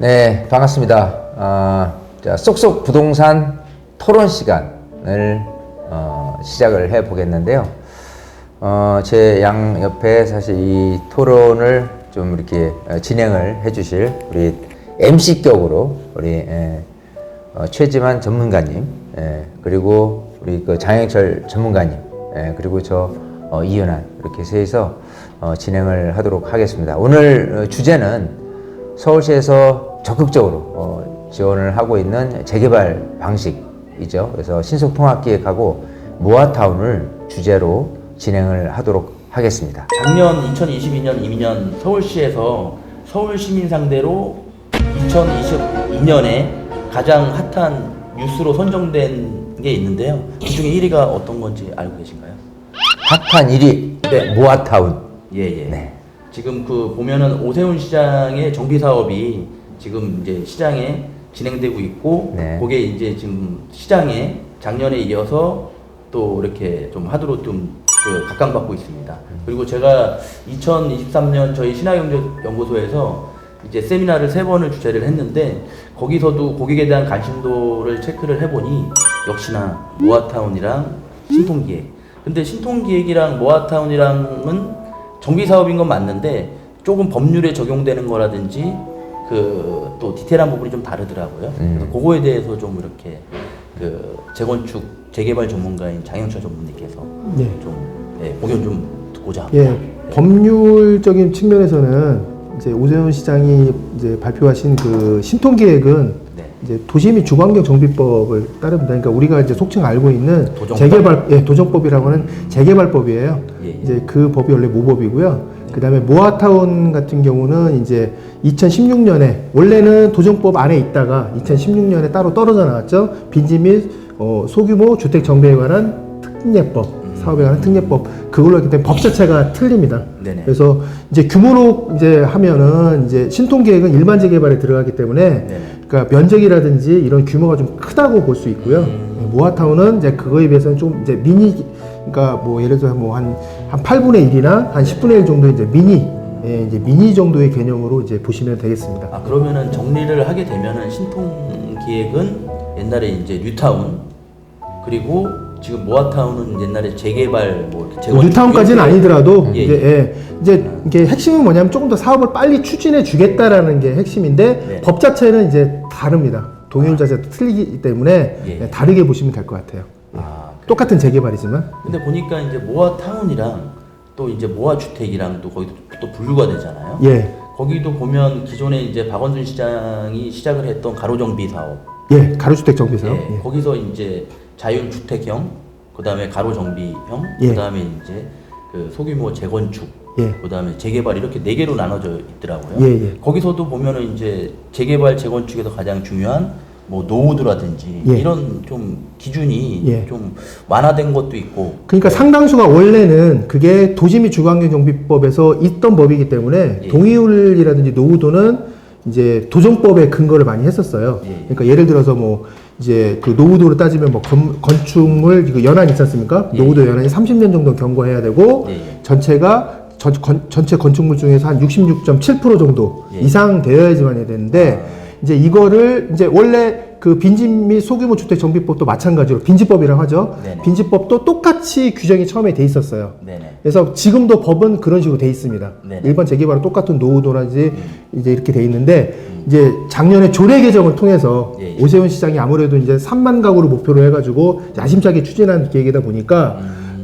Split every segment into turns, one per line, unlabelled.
네, 반갑습니다. 자, 쏙쏙 부동산 토론 시간을 시작을 해 보겠는데요. 제 양 옆에 사실 이 토론을 좀 이렇게 진행을 해 주실 우리 MC격으로 우리 최지만 전문가님, 그리고 우리 그 장영철 전문가님, 그리고 저 이현안, 이렇게 셋이서 진행을 하도록 하겠습니다. 오늘 주제는 서울시에서 적극적으로 지원을 하고 있는 재개발 방식이죠. 그래서 신속통합기획하고 모아타운을 주제로 진행을 하도록 하겠습니다.
작년 2022년 이민년 서울시에서 서울시민 상대로 2022년에 가장 핫한 뉴스로 선정된 게 있는데요. 그 중에 1위가 어떤 건지 알고 계신가요?
핫한 1위,
네.
모아타운.
예.
네.
지금 그 보면은 오세훈 시장의 정비 사업이 지금 이제 시장에 진행되고 있고,
네.
그게 이제 지금 시장에 작년에 이어서 또 이렇게 좀 하도록 좀 그 각광받고 있습니다. 그리고 제가 2023년 저희 신화경제연구소에서 이제 세미나를 3번을 주최를 했는데, 거기서도 고객에 대한 관심도를 체크를 해보니 역시나 모아타운이랑 신통기획. 근데 신통기획이랑 모아타운이랑은 정비 사업인 건 맞는데 조금 법률에 적용되는 거라든지 그 또 디테일한 부분이 좀 다르더라고요. 그래서 그거에 대해서 좀 이렇게 그 재건축 재개발 전문가인 장영철 전문님께서
네.
좀 의견 좀 듣고자 합니다.
예, 법률적인 측면에서는 이제 오세훈 시장이 이제 발표하신 그 신통기획은
네.
이제 도시 및 주거환경 정비법을 따릅니다. 그러니까 우리가 이제 속칭 알고 있는
도정법?
재개발, 도정법이라고 하는 재개발법이에요.
예.
이제 그 법이 원래 모법이고요. 그다음에 모아타운 같은 경우는 이제 2016년에 원래는 도정법 안에 있다가 2016년에 따로 떨어져 나왔죠. 빈지 및 소규모 주택 정비에 관한 특례법, 사업에 관한 특례법, 그걸로 했기 때문에 법 자체가 틀립니다.
네네.
그래서 이제 규모로 이제 하면은 이제 신통계획은 일반 재개발에 들어가기 때문에
네네.
그러니까 면적이라든지 이런 규모가 좀 크다고 볼 수 있고요. 모아타운은 이제 그거에 비해서는 좀 이제 미니, 그러니까 뭐 예를 들어 뭐 한 8분의 1이나 한 10분의 1 정도 이제 미니, 이제 미니 정도의 개념으로 이제 보시면 되겠습니다.
아, 그러면은 정리를 하게 되면은 신통기획은 옛날에 이제 뉴타운, 그리고 지금 모아타운은 옛날에 재개발 뭐 재건축
뉴타운까지는
이렇게-
아니더라도
예,
이제 이게 핵심은 뭐냐면 조금 더 사업을 빨리 추진해 주겠다라는 게 핵심인데
네.
법 자체는 이제 다릅니다. 동의율 자체가 틀리기 때문에
예.
다르게 보시면 될 것 같아요.
아,
똑같은 재개발이지만.
근데 보니까 이제 모아타운이랑 또 이제 모아주택이랑 또 거기도 또 분류가 되잖아요.
예.
거기도 보면 기존에 이제 박원순 시장이 시작을 했던 가로정비 사업,
예. 가로주택 정비 사업.
예,
예.
거기서 이제 자율주택형, 그다음에 가로정비형,
예.
그다음에 이제 그 소규모 재건축,
예.
그다음에 재개발 이렇게 4개로 나눠져 있더라고요.
예, 예.
거기서도 보면은 이제 재개발 재건축에서 가장 중요한 뭐 노후도라든지
예.
이런 좀 기준이
예.
좀 완화된 것도 있고.
그러니까 상당수가 원래는 그게 도시 및 주거환경정비법에서 있던 법이기 때문에
예.
동의율이라든지 노후도는 이제 도정법에 근거를 많이 했었어요.
예.
그러니까 예를 들어서 뭐 이제 그 노후도로 따지면 뭐 건축물 그 연한 있지 않습니까?
예.
노후도 연한이 30년 정도 경과해야 되고
예.
전체가 전체 건축물 중에서 한 66.7% 정도
예.
이상 되어야지만 해야 되는데 이제 이거를 이제 원래 그 빈집 및 소규모 주택 정비법도 마찬가지로 빈집법이라고 하죠.
네네.
빈집법도 똑같이 규정이 처음에 돼 있었어요.
네네.
그래서 지금도 법은 그런 식으로 돼 있습니다.
네네.
일반 재개발은 똑같은 노후도라든지 이제 이렇게 돼 있는데 이제 작년에 조례 개정을 통해서
예, 예.
오세훈 시장이 아무래도 이제 3만 가구를 목표로 해가지고 야심차게 추진한 계획이다 보니까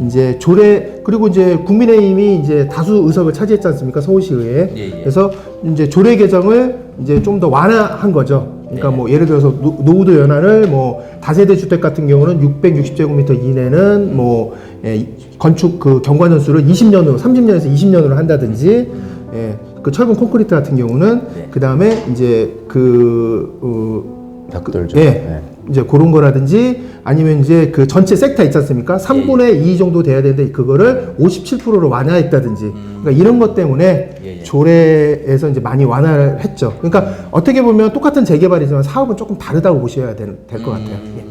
이제 조례 그리고 이제 국민의힘이 이제 다수 의석을 차지했지 않습니까 서울시의회에.
예, 예.
그래서 이제 조례 개정을 이제 좀 더 완화한 거죠. 그러니까
네.
뭐 예를 들어서 노후도 연한을 뭐 다세대 주택 같은 경우는 660제곱미터 이내는 뭐 건축 그 경과 년수를 20년으로 30년에서 20년으로 한다든지 그 철근 콘크리트 같은 경우는
네.
그 다음에 이제
벽돌죠.
예. 이제 그런 거라든지 아니면 이제 그 전체 섹터 있지 않습니까? 3분의 2 정도 돼야 되는데 그거를 57%로 완화했다든지 그러니까 이런 것 때문에
예, 예.
조례에서 이제 많이 완화를 했죠. 그러니까 어떻게 보면 똑같은 재개발이지만 사업은 조금 다르다고 보셔야 될 것 같아요. 예.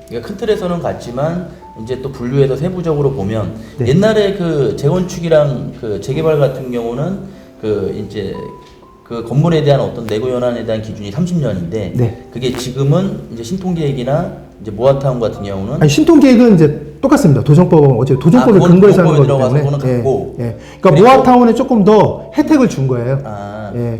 그러니까 큰 틀에서는 같지만 이제 또 분류해서 세부적으로 보면 옛날에 그 재건축이랑 그 재개발 같은 경우는 그 이제 그 그 건물에 대한 어떤 내고 연한에 대한 기준이 30년인데
네.
그게 지금은 이제 신통계획이나 이제 모아타운 같은 경우는
아니, 신통계획은 이제 똑같습니다. 도정법은 어제 도정법에
그건
근거해서 하는 거기
들어가서
때문에.
그거는 같고.
그러니까
그리고-
모아타운에 조금 더 혜택을 준 거예요.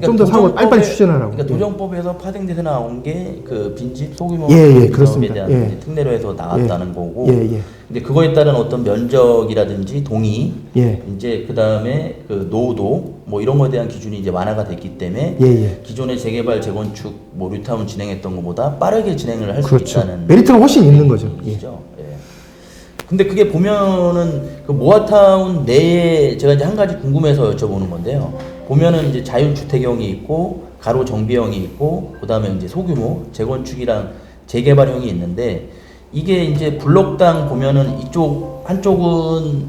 좀 더 사고 빨리빨리 추진하라고.
그러니까 도정법에서 파생돼서 나온 게 그 빈집 소규모
예,
사업에
그렇습니다.
대한
예.
이제 특례로 해서 나왔다는 거고.
예.
근데 그거에 따른 어떤 면적이라든지 동의,
예.
이제 그 다음에 그 노후도 뭐 이런 거에 대한 기준이 이제 완화가 됐기 때문에
예.
기존의 재개발, 재건축, 뭐 뉴타운 진행했던 것보다 빠르게 진행을 할 수
그렇죠.
있다는
메리트가 훨씬 있는 거죠. 예.
얘기죠. 예. 근데 그게 보면은 그 모아타운 내에 제가 이제 한 가지 궁금해서 여쭤보는 건데요. 보면은 이제 자율주택형이 있고 가로 정비형이 있고 그다음에 이제 소규모 재건축이랑 재개발형이 있는데 이게 이제 블록당 보면은 이쪽 한쪽은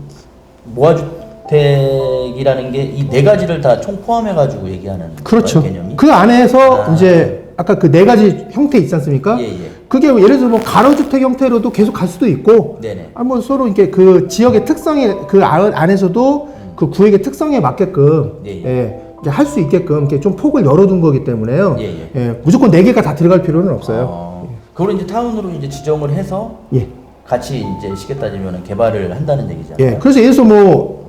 모아주택이라는 게 이 네 가지를 다 총 포함해 가지고 얘기하는
그렇죠.
개념이.
그 안에서
아.
이제 아까 그 네 가지 형태 있지 않습니까?
예.
그게 예를 들어 뭐 가로주택 형태로도 계속 갈 수도 있고,
네네.
뭐 서로 이렇게 그 지역의 특성에 그 안에서도 그 구역의 특성에 맞게끔 이제 할 수 있게끔 이렇게 좀 폭을 열어둔 거기 때문에요. 무조건 네 개가 다 들어갈 필요는 없어요.
그걸 이제 타운으로 이제 지정을 해서
예.
같이 이제 쉽게 따지면 개발을 한다는 얘기잖아요.
예. 그래서 예를 들어서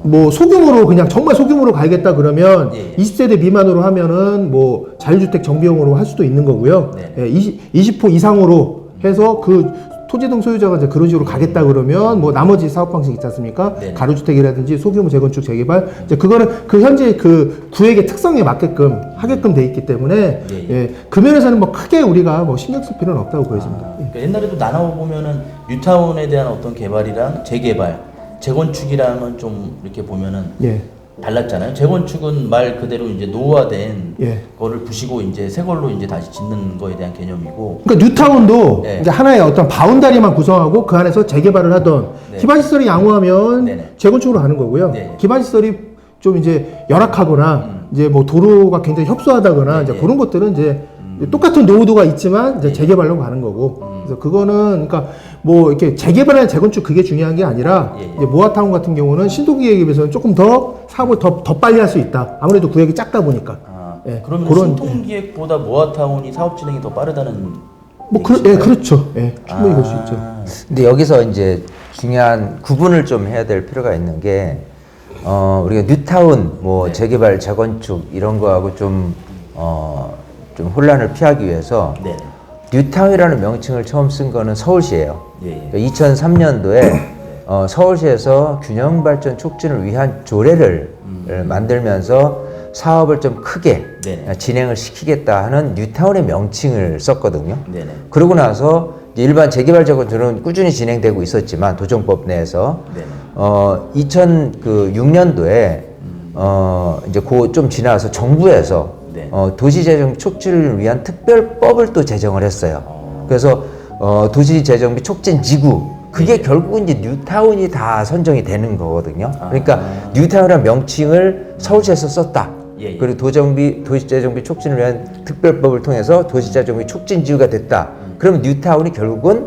뭐 소규모로 그냥 정말 소규모로 가겠다 그러면
예.
20세대 미만으로 하면은 뭐 자율주택 정비용으로 할 수도 있는 거고요.
네.
예, 20호 이상으로 해서 그 토지 등 소유자가 이제 그런 식으로 가겠다 그러면 뭐 나머지 사업 방식 있지 않습니까?
네네.
가로주택이라든지 소규모 재건축 재개발 이제 그거는 그 현재 그 구역의 특성에 맞게끔 하게끔 돼 있기 때문에
예.
그 면에서는 뭐 크게 우리가 뭐 신경 쓸 필요는 없다고 보여집니다. 예.
그러니까 옛날에도 나눠 보면은 뉴타운에 대한 어떤 개발이랑 재개발, 재건축이랑은 좀 이렇게 보면은
예.
달랐잖아요. 재건축은 말 그대로 이제 노후화된
예.
거를 부시고 이제 새 걸로 이제 다시 짓는 거에 대한 개념이고.
그러니까 뉴타운도
네.
이제 하나의 어떤 바운다리만 구성하고 그 안에서 재개발을 하던
네.
기반 시설이 양호하면
네네.
재건축으로 하는 거고요.
네.
기반 시설이 좀 이제 열악하거나 이제 뭐 도로가 굉장히 협소하다거나 이제
네.
그런 것들은 이제 똑같은 노후도가 있지만 이제
네.
재개발로 가는 거고. 그래서 그거는 그러니까 뭐 이렇게 재개발이나 재건축 그게 중요한 게 아니라
예.
이제 모아타운 같은 경우는 신도기획에 비해서는 조금 더 사업을 더 빨리 할 수 있다. 아무래도 구역이 작다 보니까. 예,
그러면
그런-
신통기획보다 모아타운이 사업 진행이 더 빠르다는
뭐
얘기신가요?
그렇죠. 예, 충분히 볼 수 있죠.
근데 여기서 이제 중요한 구분을 좀 해야 될 필요가 있는 게, 우리가 뉴타운, 뭐
네.
재개발, 재건축 이런 거하고 좀 혼란을 피하기 위해서
네.
뉴타운이라는 명칭을 처음 쓴 거는 서울시예요.
예.
2003년도에 서울시에서 균형 발전 촉진을 위한 조례를 만들면서 사업을 좀 크게
네네.
진행을 시키겠다 하는 뉴타운의 명칭을 썼거든요.
네네.
그러고 나서 이제 일반 재개발 재건축은 꾸준히 진행되고 있었지만 도정법 내에서
네네.
2006년도에 이제 그 좀 지나서 정부에서
네.
도시재정 촉진을 위한 특별법을 또 제정을 했어요. 그래서 도시재정비 촉진지구 그게
네.
결국은 이제 뉴타운이 다 선정이 되는 거거든요. 그러니까 뉴타운이라는 명칭을 서울시에서 썼다.
예.
그리고 도시재정비 촉진을 위한 특별법을 통해서 도시재정비 촉진지구가 됐다. 그러면 뉴타운이 결국은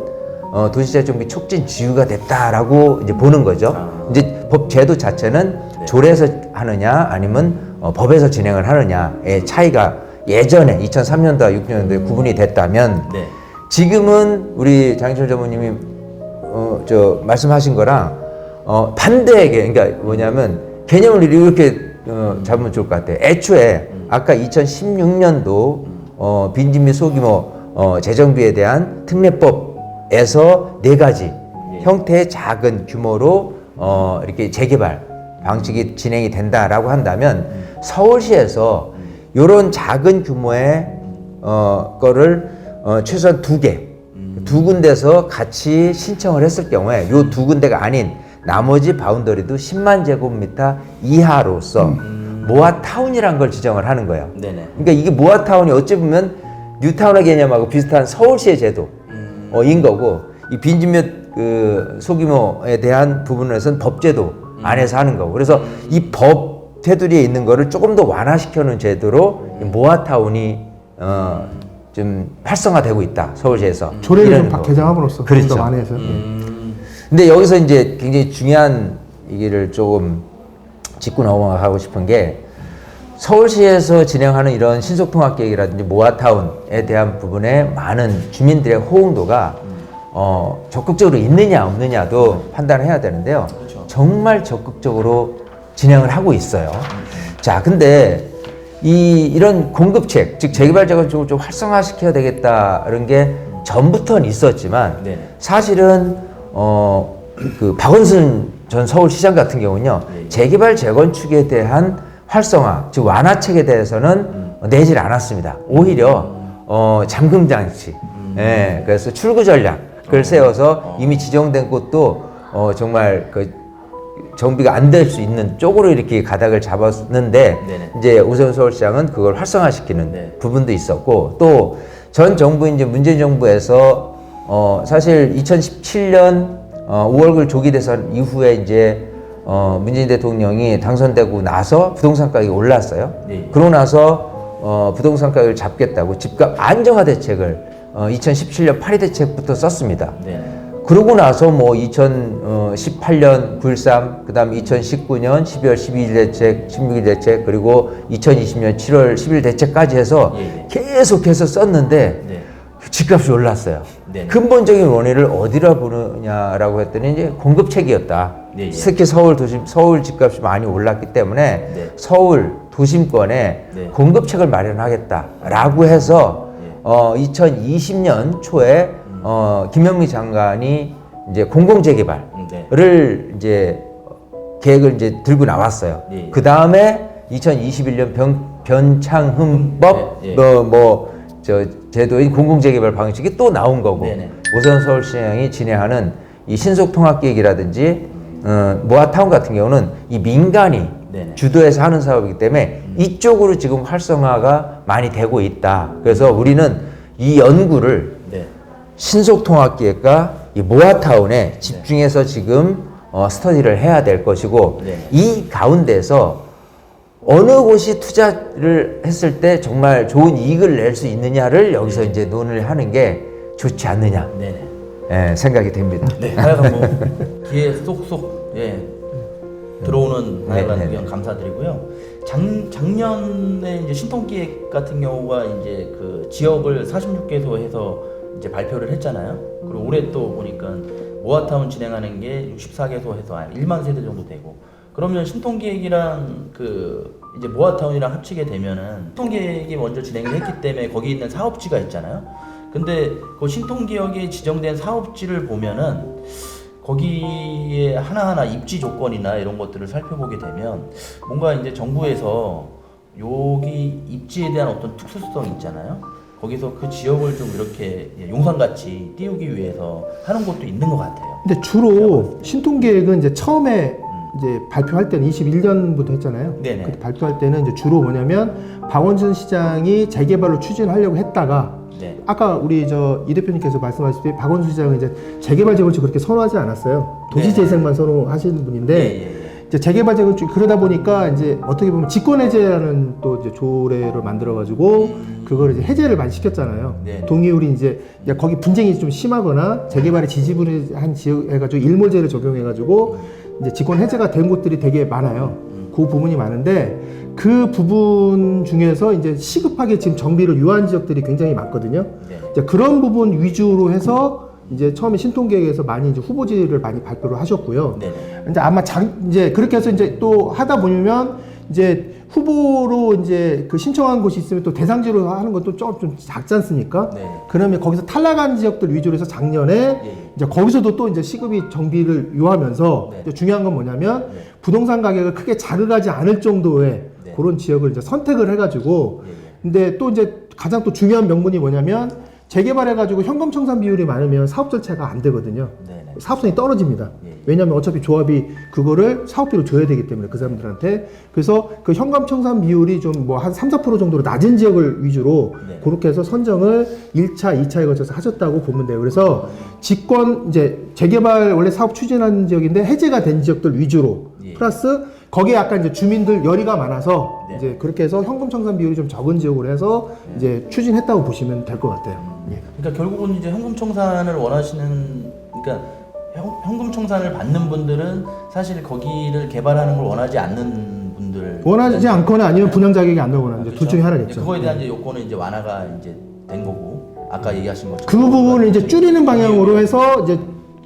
도시재정비 촉진지구가 됐다라고 이제 보는 거죠. 이제 법 제도 자체는
네.
조례에서 하느냐 아니면 법에서 진행을 하느냐의 차이가 예전에 2003년도와 6년도에 구분이 됐다면
네.
지금은 우리 장인철 전무님이 말씀하신 거랑 반대의 그러니까 뭐냐면 개념을 이렇게 잡으면 좋을 것 같아요. 애초에 아까 2016년도 빈집 및 소규모 재정비에 대한 특례법에서 네 가지 형태의 작은 규모로 이렇게 재개발 방식이 진행이 된다라고 한다면 서울시에서 이런 작은 규모의 거를 최소한 두 군데서 같이 신청을 했을 경우에 요 두 군데가 아닌 나머지 바운더리도 10만 제곱미터 이하로서 모아타운이란 걸 지정을 하는 거예요.
네네.
그러니까 이게 모아타운이 어찌 보면 뉴타운의 개념하고 비슷한 서울시의 제도인 거고 이 빈집 및 그 소규모에 대한 부분에서는 법제도 안에서 하는 거고 그래서 이 법 테두리에 있는 거를 조금 더 완화시켜 놓은 제도로 이 모아타운이 좀 활성화되고 있다 서울시에서
조례를
이러는
좀
거.
개정함으로써
그렇죠.
좀 안에서
근데 여기서 이제 굉장히 중요한 얘기를 조금 짚고 넘어가고 싶은 게 서울시에서 진행하는 이런 신속통합계획이라든지 모아타운에 대한 부분에 많은 주민들의 호응도가 적극적으로 있느냐 없느냐도 판단을 해야 되는데요.
그렇죠.
정말 적극적으로 진행을 하고 있어요. 자, 근데 이런 공급책, 즉 재개발 재건축을 좀 활성화시켜야 되겠다는 게 전부터는 있었지만
네.
사실은 그 박원순 전 서울시장 같은 경우는요, 재개발 재건축에 대한 활성화, 즉 완화책에 대해서는 내질 않았습니다. 오히려 잠금 장치, 예, 그래서 출구 전략을 세워서 이미 지정된 곳도 정말 그 정비가 안 될 수 있는 쪽으로 이렇게 가닥을 잡았는데
네네.
이제 오세훈 서울시장은 그걸 활성화시키는
네.
부분도 있었고 또 전 정부 이제 문재인 정부에서 사실 2017년 5월글 조기 대선 이후에 이제 문재인 대통령이 당선되고 나서 부동산 가격이 올랐어요.
네.
그러고 나서 부동산 가격을 잡겠다고 집값 안정화 대책을 2017년 8.2 대책부터 썼습니다.
네.
그러고 나서 뭐 2018년 9.13, 그 다음 2019년 12월 12일 대책, 16일 대책, 그리고 2020년 7월 10일 대책까지 해서 계속해서 썼는데
네.
집값이 올랐어요.
네.
근본적인 원인을 어디라 보느냐라고 했더니 이제 공급책이었다.
네.
특히 서울 집값이 많이 올랐기 때문에
네.
서울 도심권에
네.
공급책을 마련하겠다라고 해서 2020년 초에 김현미 장관이 이제 공공재개발을 이제 계획을 이제 들고 나왔어요.
네.
그 다음에 2021년 변창흠법 저 제도인 공공재개발 방식이 또 나온 거고
네네.
오세훈 서울시장이 진행하는 이 신속통합계획이라든지 모아타운 같은 경우는 이 민간이
네네.
주도해서 하는 사업이기 때문에 이쪽으로 지금 활성화가 많이 되고 있다. 그래서 우리는 이 연구를
네.
신속통합기획과 이 모아타운에 집중해서 지금 스터디를 해야 될 것이고
네.
이 가운데서 어느 곳이 투자를 했을 때 정말 좋은 이익을 낼 수 있느냐를 여기서 이제 논의를 하는 게 좋지 않느냐
네네.
생각이 됩니다.
네. 하여간 뭐 귀에 쏙쏙 들어오는 다양한
네, 네,
의견 감사드리고요. 작년에 이제 신통기획 같은 경우가 이제 그 지역을 46개소 해서 이제 발표를 했잖아요. 그리고 올해 또 보니까 모아타운 진행하는 게 64개소 해서 한 1만 세대 정도 되고, 그러면 신통기획이랑 그 이제 모아타운이랑 합치게 되면은 신통기획이 먼저 진행을 했기 때문에 거기 있는 사업지가 있잖아요. 근데 그 신통기획에 지정된 사업지를 보면은 거기에 하나하나 입지 조건이나 이런 것들을 살펴보게 되면 뭔가 이제 정부에서 여기 입지에 대한 어떤 특수성이 있잖아요. 거기서 그 지역을 좀 이렇게 용산같이 띄우기 위해서 하는 것도 있는 것 같아요.
근데 주로 신통계획은 이제 처음에 이제 발표할 때는 21년부터 했잖아요.
네네.
그때 발표할 때는 이제 주로 뭐냐면 박원순 시장이 재개발로 추진하려고 했다가
네.
아까 우리 이 대표님께서 말씀하셨듯이 박원순 시장은 이제 재개발 재건축 그렇게 선호하지 않았어요. 도시재생만 선호하시는 분인데 이제 재개발 재건축 그러다 보니까 이제 어떻게 보면 직권해제라는 또 이제 조례를 만들어가지고 그걸 이제 해제를 많이 시켰잖아요.
네.
동의율이 이제 거기 분쟁이 좀 심하거나 재개발에 지지부진한 지역 해가지고 일몰제를 적용해가지고 이제 직권 해제가 된 곳들이 되게 많아요. 그 부분이 많은데 그 부분 중에서 이제 시급하게 지금 정비를 유한 지역들이 굉장히 많거든요.
네.
이제 그런 부분 위주로 해서 이제 처음에 신통계획에서 많이 이제 후보지를 많이 발표를 하셨고요.
네.
이제 아마 이제 그렇게 해서 이제 또 하다 보면 이제 후보로 이제 그 신청한 곳이 있으면 또 대상지로 하는 것도 좀 작지 않습니까?
네.
그러면 거기서 탈락한 지역들 위주로 해서 작년에 이제 거기서도 또 이제 시급이 정비를 요하면서
네.
이제 중요한 건 뭐냐면 부동산 가격을 크게 자극하지 않을 정도의 그런 지역을 이제 선택을 해가지고 근데 또 이제 가장 또 중요한 명분이 뭐냐면 재개발해가지고 현금 청산 비율이 많으면 사업 절차가 안 되거든요.
네네.
사업성이 떨어집니다. 왜냐하면 어차피 조합이 그거를 사업비로 줘야 되기 때문에 그 사람들한테. 그래서 그 현금 청산 비율이 좀 뭐 한 3, 4% 정도로 낮은 지역을 위주로
네.
그렇게 해서 선정을 1차, 2차에 걸쳐서 하셨다고 보면 돼요. 그래서 직권 이제 재개발 원래 사업 추진하는 지역인데 해제가 된 지역들 위주로 플러스 거기에 약간 이제 주민들 열의가 많아서 이제 그렇게 해서 현금 청산 비율이 좀 적은 지역으로 해서 이제 추진했다고 보시면 될 것 같아요.
그러니까 결국은 이제 현금 청산을 원하시는, 그러니까 현금 청산을 받는 분들은 사실 거기를 개발하는 걸 원하지 않는 분들
원하지 않거나 아니면 분양 자격이 안 나오거나 이제 둘 중에 하나겠죠.
그거에 대한 이제 요건은 이제 완화가 이제 된 거고 아까 얘기하신 것처럼
그 부분을 이제 줄이는 방향으로 해서 이제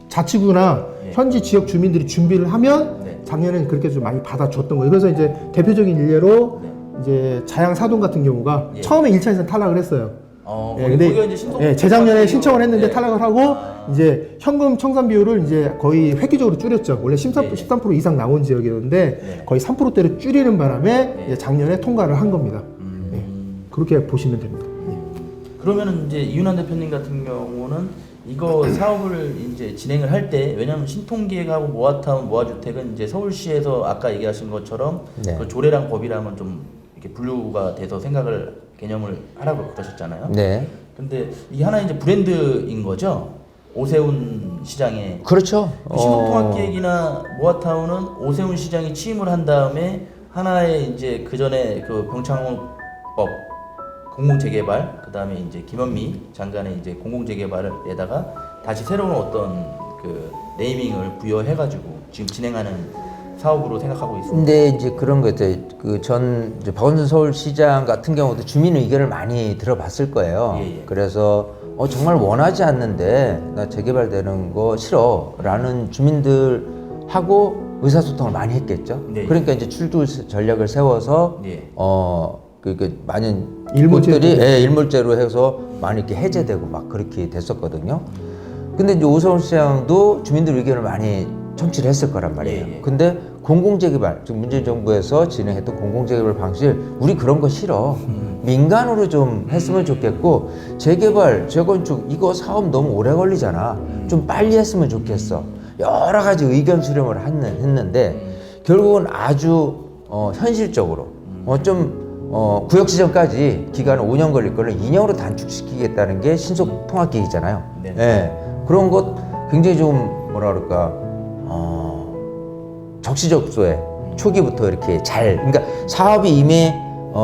자치구나
예.
현지 지역 주민들이 준비를 하면
네.
작년에는 그렇게 좀 많이 받아줬던 거예요. 그래서 이제 대표적인 일례로
네.
이제 자양 사동 같은 경우가
예.
처음에 1차에서 탈락을 했어요.
거기가
근데
이제 신속
재작년에 신청을 했는데
네.
탈락을 하고 이제 현금 청산 비율을 이제 거의 획기적으로 줄였죠. 원래 13% 이상 나온 지역이었는데
네.
거의 3%대로 줄이는 바람에
네.
이제 작년에 통과를 한 겁니다. 네. 그렇게 보시면 됩니다.
그러면은 이제 이윤환 대표님 같은 경우는 이거 사업을 이제 진행을 할 때 왜냐하면 신통기획하고 모아타운 모아주택은 이제 서울시에서 아까 얘기하신 것처럼
네.
그 조례랑 법이랑은 좀 이렇게 분류가 돼서 생각을 개념을 하라고 그러셨잖아요.
네.
근데 이게 하나의 이제 브랜드인 거죠. 오세훈 시장의
그렇죠.
신혼통합기획이나 모아타운은 오세훈 시장이 취임을 한 다음에 하나의 이제 그 전에 그 병창호법 공공재개발 그 다음에 이제 김현미 장관의 이제 공공재개발에다가 다시 새로운 어떤 그 네이밍을 부여해가지고 지금 진행하는 사업으로 생각하고 있습니다.
근데 이제 그런 거 같아요. 그전 박원순 서울시장 같은 경우도 주민 의견을 많이 들어봤을 거예요.
예, 예.
그래서 정말 원하지 않는데 나 재개발되는 거 싫어라는 주민들하고 의사소통을 많이 했겠죠.
네.
그러니까 이제 출두 전략을 세워서
예.
그 많은
일몰제로.
곳들이 일몰제로 해서 많이 이렇게 해제되고 막 그렇게 됐었거든요. 근데 이제 오세훈 시장도 주민들 의견을 많이 청취를 했을 거란 말이에요.
예, 예.
근데 공공재개발, 즉 문재인 정부에서 진행했던 공공재개발 방식, 우리 그런 거 싫어. 민간으로 좀 했으면 좋겠고, 재개발, 재건축, 이거 사업 너무 오래 걸리잖아. 좀 빨리 했으면 좋겠어. 여러 가지 의견 수렴을 했는데, 결국은 아주 현실적으로, 구역지정까지 기간은 5년 걸릴 거를 2년으로 단축시키겠다는 게 신속통합계획이잖아요.
네.
예. 그런 것 굉장히 좀, 뭐라 그럴까, 적시적소에 초기부터 이렇게 그러니까 사업이 이미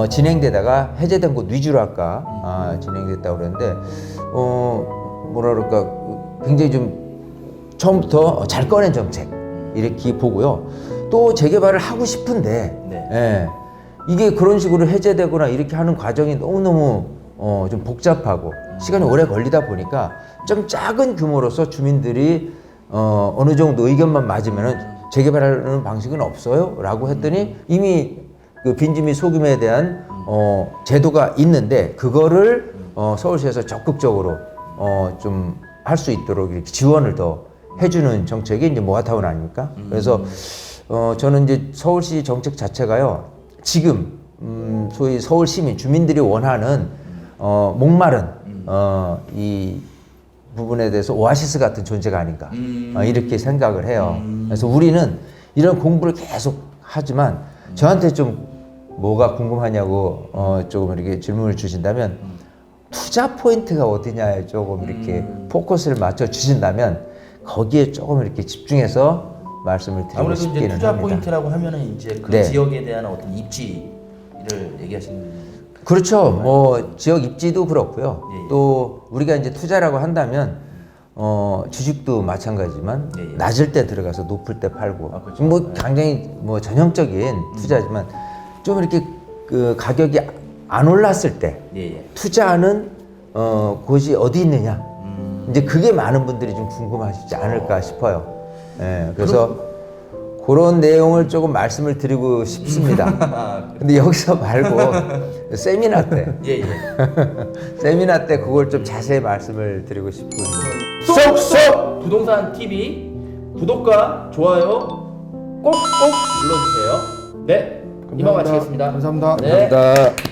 진행되다가 해제된 곳 위주로 아까 진행됐다고 그랬는데 뭐라 그럴까 굉장히 좀 처음부터 잘 꺼낸 정책 이렇게 보고요. 또 재개발을 하고 싶은데
네.
예, 이게 그런 식으로 해제되거나 이렇게 하는 과정이 너무너무 좀 복잡하고 시간이 오래 걸리다 보니까 좀 작은 규모로서 주민들이 어느 정도 의견만 맞으면은 재개발하는 방식은 없어요? 라고 했더니 이미 그 빈집 및 소규모에 대한 제도가 있는데 그거를 서울시에서 적극적으로 좀 할 수 있도록 이렇게 지원을 더 해주는 정책이 이제 모아타운 아닙니까? 그래서 저는 이제 서울시 정책 자체가요 지금 소위 서울 시민 주민들이 원하는 목마른 이 부분에 대해서 오아시스 같은 존재가 아닌가 이렇게 생각을 해요. 그래서 우리는 이런 공부를 계속 하지만 저한테 좀 뭐가 궁금하냐고 조금 이렇게 질문을 주신다면 투자 포인트가 어디냐에 조금 이렇게 포커스를 맞춰 주신다면 거기에 조금 이렇게 집중해서 말씀을 드리고
아무래도 이제
싶기는
투자
합니다.
포인트라고 하면은 이제 그
네.
지역에 대한 어떤 입지를 얘기하시는
그렇죠. 뭐 지역 입지도 그렇고요.
예, 예.
또 우리가 이제 투자라고 한다면 주식도 마찬가지지만
예, 예.
낮을 때 들어가서 높을 때 팔고
그렇죠.
뭐 굉장히 뭐 전형적인 투자지만 좀 이렇게 그 가격이 안 올랐을 때
예, 예.
투자하는 곳이 어디 있느냐 이제 그게 많은 분들이 좀 궁금하시지 않을까 싶어요. 예, 그래서 그런 내용을 조금 말씀을 드리고 싶습니다. 근데 여기서 말고 세미나 때
예, 예.
세미나 때 그걸 좀 자세히 말씀을 드리고 싶은
쏙쏙 부동산 TV 구독과 좋아요 꼭꼭 눌러주세요. 네, 이만 마치겠습니다.
감사합니다.
네.
감사합니다.